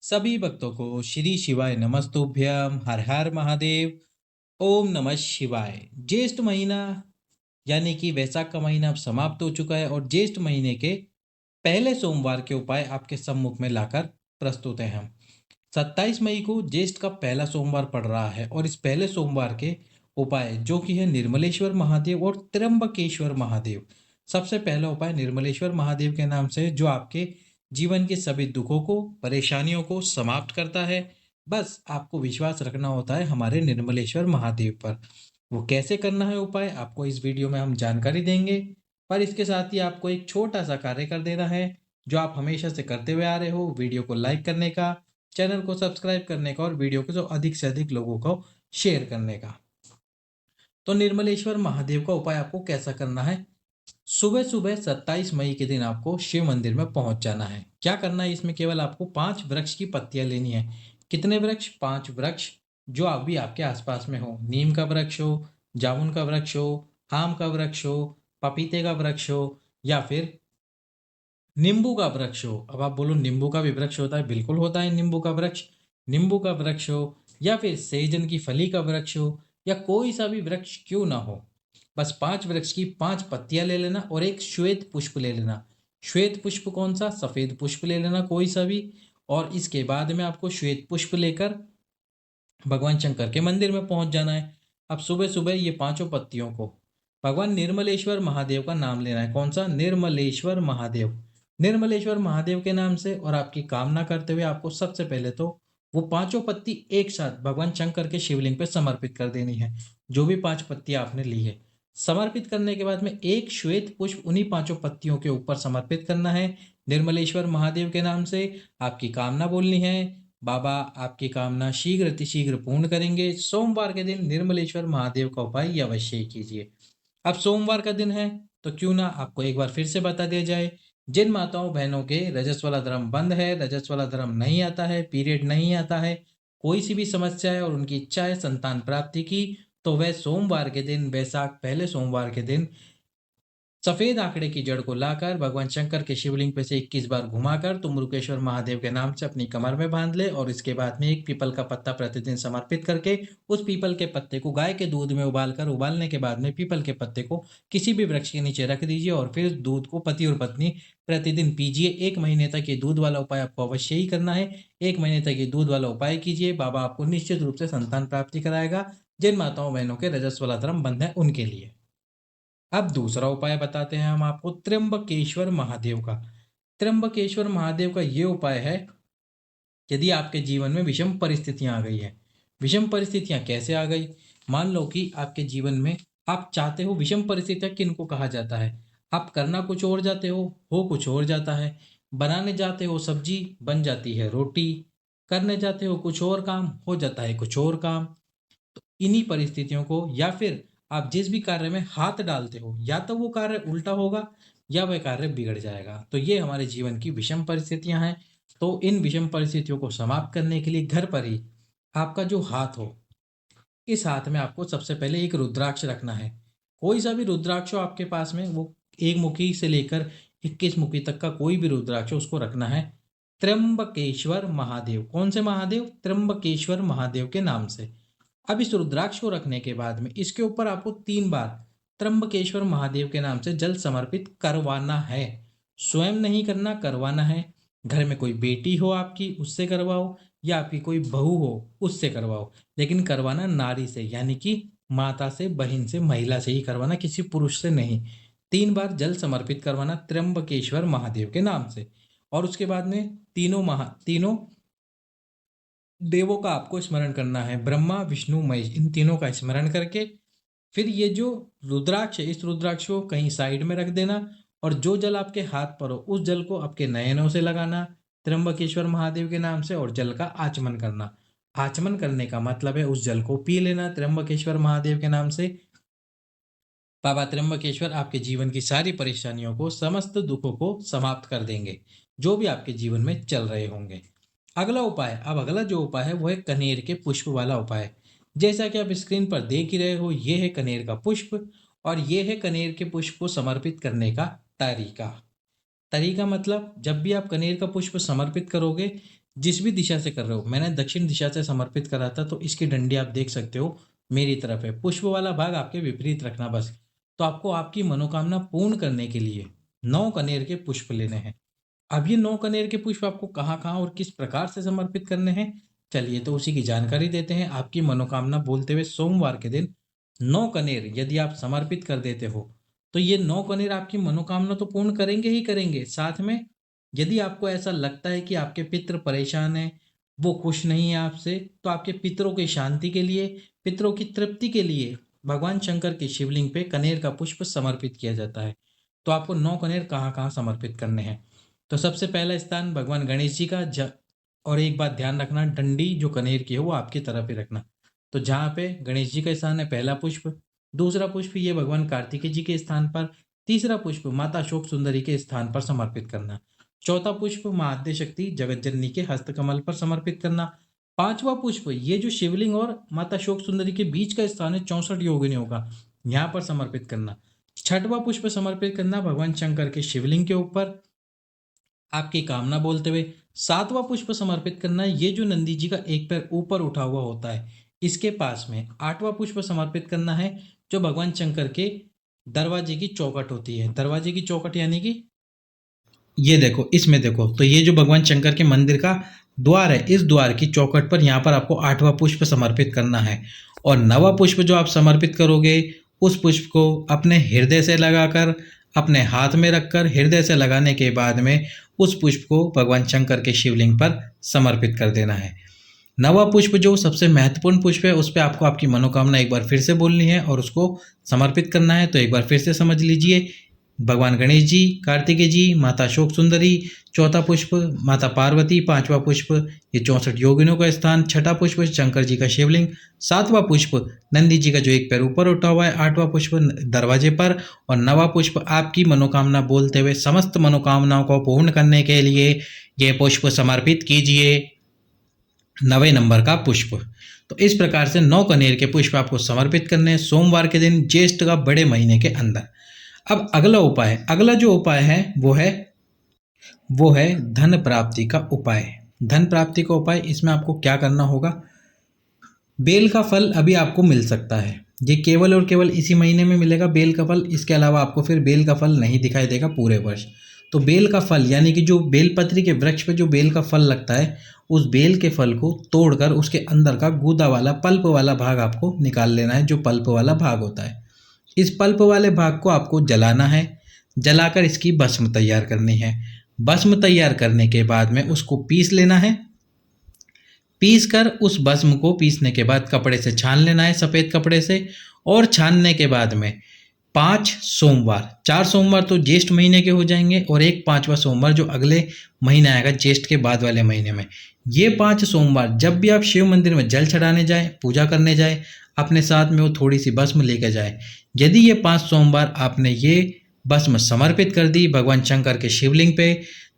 सभी भक्तों को श्री शिवाय नमस्तुभ्यम हर हर महादेव। ओम नमः शिवाय। ज्येष्ठ महीना यानी कि वैशाख का महीना अब समाप्त हो चुका है और ज्येष्ठ महीने के पहले सोमवार के उपाय आपके सम्मुख में लाकर प्रस्तुत हैं हम। 27 मई को ज्येष्ठ का पहला सोमवार पड़ रहा है और इस पहले सोमवार के उपाय जो कि है निर्मलेश्वर महादेव और त्र्यंबकेश्वर महादेव। सबसे पहला उपाय निर्मलेश्वर महादेव के नाम से जो आपके जीवन के सभी दुखों को परेशानियों को समाप्त करता है। बस आपको विश्वास रखना होता है हमारे निर्मलेश्वर महादेव पर। वो कैसे करना है उपाय आपको इस वीडियो में हम जानकारी देंगे, पर इसके साथ ही आपको एक छोटा सा कार्य कर देना है जो आप हमेशा से करते हुए आ रहे हो, वीडियो को लाइक करने का, चैनल को सब्सक्राइब करने का और वीडियो को जो अधिक से अधिक लोगों को शेयर करने का। तो निर्मलेश्वर महादेव का उपाय आपको कैसा करना है? सुबह सुबह 27 मई के दिन आपको शिव मंदिर में पहुंच जाना है। क्या करना है इसमें? केवल आपको 5 वृक्ष की पत्तियां लेनी है। कितने वृक्ष? 5 वृक्ष जो अभी आपके आसपास में हो। नीम का वृक्ष हो, जामुन का वृक्ष हो, आम का वृक्ष हो, पपीते का वृक्ष हो या फिर नींबू का वृक्ष हो। अब आप बोलो नींबू का भी वृक्ष होता है? बिल्कुल होता है नींबू का वृक्ष। नींबू का वृक्ष हो या फिर सेजन की फली का वृक्ष हो या कोई सा भी वृक्ष क्यों ना हो, बस 5 वृक्ष की 5 पत्तियां ले लेना और एक श्वेत पुष्प ले लेना। श्वेत पुष्प कौन सा? सफेद पुष्प ले लेना कोई सा भी। और इसके बाद में आपको श्वेत पुष्प लेकर भगवान शंकर के मंदिर में पहुंच जाना है। अब सुबह सुबह ये 5 पत्तियों को भगवान निर्मलेश्वर महादेव का नाम लेना है। कौन सा? निर्मलेश्वर महादेव। निर्मलेश्वर महादेव के नाम से और आपकी कामना करते हुए आपको सबसे पहले तो वो 5 पत्ती एक साथ भगवान शंकर के शिवलिंग पे समर्पित कर देनी है। जो भी 5 पत्तियां आपने ली है, समर्पित करने के बाद में एक श्वेत पुष्प उन्हीं 5 पत्तियों के ऊपर समर्पित करना है। निर्मलेश्वर महादेव के नाम से आपकी कामना बोलनी है। बाबा आपकी कामना शीघ्र अतिशीघ्र पूर्ण करेंगे। सोमवार के दिन निर्मलेश्वर महादेव का उपाय ये अवश्य ही कीजिए। अब सोमवार का दिन है तो क्यों ना आपको एक बार फिर से बता दिया जाए। जिन माताओं बहनों के रजस वाला धर्म बंद है, रजस वाला धर्म नहीं आता है, पीरियड नहीं आता है, कोई सी भी समस्या है और उनकी इच्छा है संतान प्राप्ति की, तो वह सोमवार के दिन, वैशाख पहले सोमवार के दिन सफेद आंकड़े की जड़ को लाकर भगवान शंकर के शिवलिंग पे से 21 बार घुमाकर तुम्रुकेश्वर महादेव के नाम से अपनी कमर में बांध ले और इसके बाद में एक पीपल का पत्ता प्रतिदिन समर्पित करके उस पीपल के पत्ते को गाय के दूध में उबालकर, उबालने के बाद में पीपल के पत्ते को किसी भी वृक्ष के नीचे रख दीजिए और फिर दूध को पति और पत्नी प्रतिदिन पीजिए। 1 महीने तक ये दूध वाला उपाय आपको अवश्य ही करना है। 1 महीने तक ये दूध वाला उपाय कीजिए, बाबा आपको निश्चित रूप से संतान प्राप्ति कराएगा। जिन माताओं बहनों के रजस वाला धर्म बंद है उनके लिए। अब दूसरा उपाय बताते हैं हम आपको त्र्यंबकेश्वर महादेव का। त्र्यंबकेश्वर महादेव का ये उपाय है यदि आपके जीवन में विषम परिस्थितियां आ गई है। विषम परिस्थितियां कैसे आ गई? मान लो कि आपके जीवन में आप चाहते हो, विषम परिस्थितियां किनको कहा जाता है? आप करना कुछ और जाते हो कुछ और जाता है। बनाने जाते हो सब्जी, बन जाती है रोटी। करने जाते हो कुछ और काम, हो जाता है कुछ और काम। तो इन्हीं परिस्थितियों को, या फिर आप जिस भी कार्य में हाथ डालते हो या तो वो कार्य उल्टा होगा या वह कार्य बिगड़ जाएगा। तो ये हमारे जीवन की विषम परिस्थितियां हैं। तो इन विषम परिस्थितियों को समाप्त करने के लिए घर पर ही आपका जो हाथ हो, इस हाथ में आपको सबसे पहले एक रुद्राक्ष रखना है। कोई सा भी रुद्राक्ष हो आपके पास में, वो एक मुखी से लेकर 21 मुखी तक का कोई भी रुद्राक्ष हो, उसको रखना है त्र्यंबकेश्वर महादेव। कौन से महादेव? त्र्यंबकेश्वर महादेव के नाम से। अब इस रुद्राक्ष को रखने के बाद में इसके ऊपर आपको 3 बार त्र्यंबकेश्वर महादेव के नाम से जल समर्पित करवाना है। स्वयं नहीं करना, करवाना है। घर में कोई बेटी हो आपकी, उससे करवाओ, या आपकी कोई बहू हो उससे करवाओ, लेकिन करवाना नारी से, यानी कि माता से, बहन से, महिला से ही करवाना, किसी पुरुष से नहीं। 3 बार जल समर्पित करवाना त्र्यंबकेश्वर महादेव के नाम से। और उसके बाद में तीनों देवों का आपको स्मरण करना है। ब्रह्मा विष्णु महेश, इन तीनों का स्मरण करके फिर ये जो रुद्राक्ष है, इस रुद्राक्ष को कहीं साइड में रख देना और जो जल आपके हाथ पर हो उस जल को आपके नयनों से लगाना त्र्यंबकेश्वर महादेव के नाम से और जल का आचमन करना। आचमन करने का मतलब है उस जल को पी लेना त्र्यंबकेश्वर महादेव के नाम से। बाबा त्र्यंबकेश्वर आपके जीवन की सारी परेशानियों को, समस्त दुखों को समाप्त कर देंगे जो भी आपके जीवन में चल रहे होंगे। अगला उपाय, अब अगला जो उपाय है वो है कनेर के पुष्प वाला उपाय। जैसा कि आप स्क्रीन पर देख ही रहे हो, ये है कनेर का पुष्प और ये है कनेर के पुष्प को समर्पित करने का तरीका। तरीका मतलब जब भी आप कनेर का पुष्प समर्पित करोगे, जिस भी दिशा से कर रहे हो, मैंने दक्षिण दिशा से समर्पित करा था तो इसकी डंडी आप देख सकते हो मेरी तरफ है। पुष्प वाला भाग आपके विपरीत रखना बस। तो आपको आपकी मनोकामना पूर्ण करने के लिए 9 कनेर के पुष्प लेने हैं। अब ये 9 कनेर के पुष्प आपको कहाँ-कहाँ और किस प्रकार से समर्पित करने हैं, चलिए तो उसी की जानकारी देते हैं। आपकी मनोकामना बोलते हुए सोमवार के दिन 9 कनेर यदि आप समर्पित कर देते हो, तो ये 9 कनेर आपकी मनोकामना तो पूर्ण करेंगे ही करेंगे, साथ में यदि आपको ऐसा लगता है कि आपके पितृ परेशान हैं, वो खुश नहीं है आपसे, तो आपके पितरों की शांति के लिए, पितरों की तृप्ति के लिए भगवान शंकर के शिवलिंग पे कनेर का पुष्प समर्पित किया जाता है। तो आपको 9 कनेर कहाँ-कहाँ समर्पित करने हैं? तो सबसे पहला स्थान भगवान गणेश जी का और एक बात ध्यान रखना, डंडी जो कनेर की है वो आपकी तरफ ही रखना। तो जहाँ पे गणेश जी का स्थान है पहला पुष्प, दूसरा पुष्प ये भगवान कार्तिकेय जी के स्थान पर, तीसरा पुष्प माता अशोक सुंदरी के स्थान पर समर्पित करना, चौथा पुष्प माँ आद्य शक्ति जगत जननी के हस्तकमल पर समर्पित करना, पांचवा पुष्प ये जो शिवलिंग और माता अशोक सुंदरी के बीच का स्थान है 64 योगिनियों का, यहाँ पर समर्पित करना, छठवां पुष्प समर्पित करना भगवान शंकर के शिवलिंग के ऊपर आपकी कामना बोलते हुए, सातवां पुष्प समर्पित करना है ये जो नंदी जी का एक पैर ऊपर उठा हुआ होता है इसके पास में, आठवां पुष्प समर्पित करना है जो भगवान शंकर के दरवाजे की चौखट होती है। दरवाजे की चौखट यानी कि ये देखो, इसमें देखो तो ये जो भगवान शंकर के मंदिर का द्वार है, इस द्वार की चौखट पर यहाँ पर आपको आठवां पुष्प समर्पित करना है। और नवा पुष्प जो आप समर्पित करोगे उस पुष्प को अपने हृदय से लगाकर, अपने हाथ में रखकर हृदय से लगाने के बाद में उस पुष्प को भगवान शंकर के शिवलिंग पर समर्पित कर देना है। नवा पुष्प जो सबसे महत्वपूर्ण पुष्प है उस पर आपको आपकी मनोकामना एक बार फिर से बोलनी है और उसको समर्पित करना है। तो एक बार फिर से समझ लीजिए, भगवान गणेश जी, कार्तिकेय जी, माता अशोक सुंदरी, चौथा पुष्प माता पार्वती, पांचवा पुष्प ये 64 योगिनियों का स्थान, छठा पुष्प शंकर जी का शिवलिंग, सातवां पुष्प नंदी जी का जो एक पैर ऊपर उठा हुआ है, आठवां पुष्प दरवाजे पर और नवा पुष्प आपकी मनोकामना बोलते हुए समस्त मनोकामनाओं को पूर्ण करने के लिए ये पुष्प समर्पित कीजिए। 9वें नंबर का पुष्प। तो इस प्रकार से 9 कनेर के पुष्प आपको समर्पित करने हैं सोमवार के दिन ज्येष्ठ का बड़े महीने के अंदर। अब अगला उपाय, अगला जो उपाय है वो है धन प्राप्ति का उपाय। धन प्राप्ति का उपाय, इसमें आपको क्या करना होगा, बेल का फल अभी आपको मिल सकता है, ये केवल और केवल इसी महीने में मिलेगा बेल का फल, इसके अलावा आपको फिर बेल का फल नहीं दिखाई देगा पूरे वर्ष। तो बेल का फल यानी कि जो बेलपत्री के वृक्ष पे जो बेल का फल लगता है उस बेल के फल को तोड़कर उसके अंदर का गूदा वाला पल्प वाला भाग आपको निकाल लेना है, जो पल्प वाला भाग होता है। इस पल्प वाले भाग को आपको जलाना है, जलाकर इसकी भस्म तैयार करनी है। भस्म तैयार करने के बाद में उसको पीस लेना है। पीस कर उस भस्म को पीसने के बाद कपड़े से छान लेना है, सफ़ेद कपड़े से। और छानने के बाद में 5 सोमवार, 4 सोमवार तो ज्येष्ठ महीने के हो जाएंगे और एक 5वां सोमवार जो अगले महीने आएगा ज्येष्ठ के बाद वाले महीने में, ये 5 सोमवार जब भी आप शिव मंदिर में जल चढ़ाने जाए, पूजा करने जाए, अपने साथ में वो थोड़ी सी भस्म लेकर जाए। यदि ये 5 सोमवार आपने ये भस्म समर्पित कर दी भगवान शंकर के शिवलिंग पे,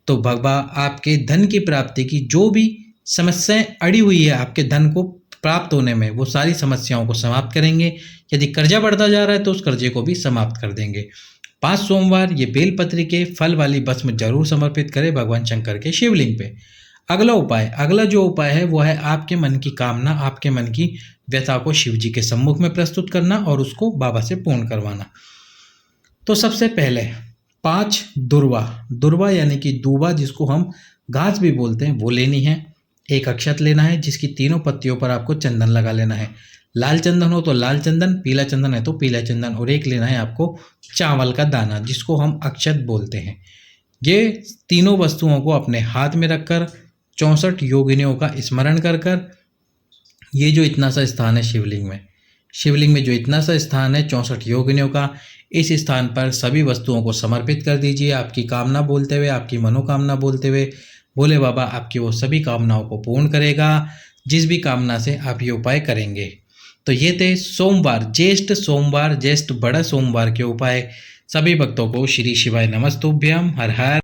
तो भगवान आपके धन की प्राप्ति की जो भी समस्याएं अड़ी हुई है आपके धन को प्राप्त होने में, वो सारी समस्याओं को समाप्त करेंगे। यदि कर्जा बढ़ता जा रहा है तो उस कर्जे को भी समाप्त कर देंगे। 5 सोमवार ये बेलपत्री के फल वाली भस्म जरूर समर्पित करें भगवान शंकर के शिवलिंग पे। अगला उपाय, अगला जो उपाय है वो है आपके मन की कामना, आपके मन की व्यथा को शिव जी के सम्मुख में प्रस्तुत करना और उसको बाबा से पूर्ण करवाना। तो सबसे पहले 5 दुर्वा, दुर्वा यानी कि दूबा जिसको हम घास भी बोलते हैं, वो लेनी है। एक अक्षत लेना है जिसकी तीनों पत्तियों पर आपको चंदन लगा लेना है। लाल चंदन हो तो लाल चंदन, पीला चंदन है तो पीला चंदन, और एक लेना है आपको चावल का दाना जिसको हम अक्षत बोलते हैं। ये तीनों वस्तुओं को अपने हाथ में रखकर 64 योगिनियों का स्मरण कर कर, ये जो इतना सा स्थान है शिवलिंग में जो इतना सा स्थान है 64 योगिनियों का, इस स्थान पर सभी वस्तुओं को समर्पित कर दीजिए आपकी कामना बोलते हुए, आपकी मनोकामना बोलते हुए। भोले बाबा आपकी वो सभी कामनाओं को पूर्ण करेगा जिस भी कामना से आप ये उपाय करेंगे। तो ये थे सोमवार, ज्येष्ठ बड़ा सोमवार के उपाय। सभी भक्तों को श्री शिवाय नमस्तुभ्यम। हर हर